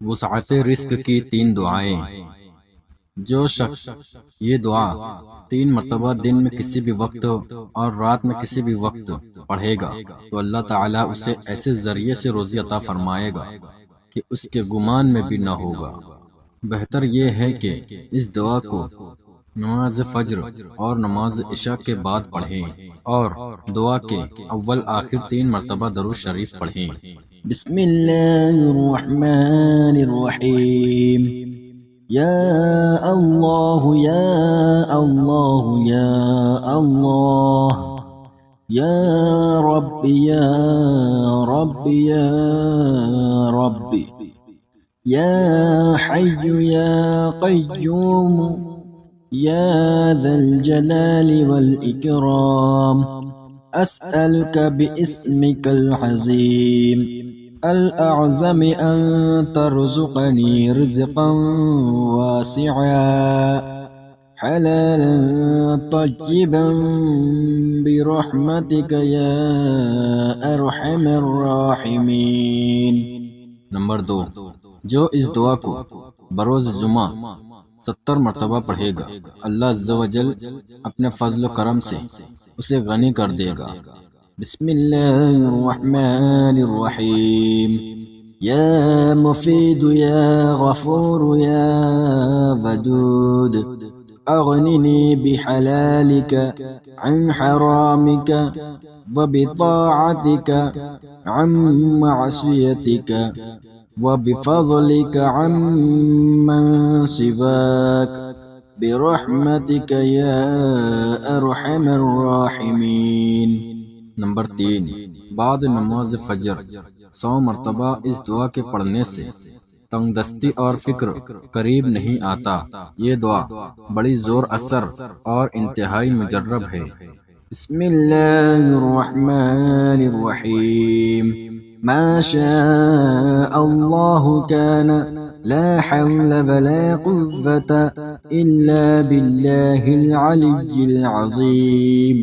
वुसअत रिज़्क़ की 3 दुआएं। जो शख्स ये दुआ 3 मरतबा दिन में किसी भी वक्त और रात में किसी भी वक्त पढ़ेगा तो अल्लाह ताला उसे ऐसे जरिए से रोज़ी अता फरमाएगा कि उसके गुमान में भी न होगा। बेहतर ये है कि इस दुआ को नमाज फज्र और नमाज इशा के बाद पढ़ें और दुआ के अव्वल आखिर 3 मरतबा दरूद शरीफ पढ़ें। बिस्मिल्लाहिर्रहमानिर्रहीम। या अल्लाह या अल्लाह या अल्लाह या रब्बी या रब्बी या रब्बी या हय्यु या क़य्यूम या ज़ल जलाली वल इकराम अस्अलुका बिइस्मिकल अज़ीम अल-अअज़म अन तर्ज़ुक़नी रिज़्क़न वासिअन हलालन तय्यिबन बिरहमतिका या अरहमर राहिमीन। नंबर 2, जो इस दुआ को बरोज़ जुमा 70 मरतबा पढ़ेगा, अल्लाह अज़्ज़ व जल अपने फज़ल व करम से उसे गनी कर देगा। बिस्मिल्लाहिर्रहमानिर्रहीम। या मुफीद या गफूर या वदूद अग़निनी बिहलालिका अन हरामिका व बिताअतिका अन मअसियतिका व बिफज़लिका अम्मन सिवाक बिरहमतिका या अरहमर राहिमीन। नंबर 3, बाद नमाज फजर 100 मरतबा इस दुआ के पढ़ने से तंगदस्ती और फिक्र करीब नहीं आता। ये दुआ बड़ी जोर असर और इंतहाई मुजर्रब है। बिस्मिल्लाहिर्रहमानिर्रहीम। मा शाअल्लाहु कान ला हौल वला कुव्वता इल्ला बिल्लाहिल अलिय्यिल अज़ीम।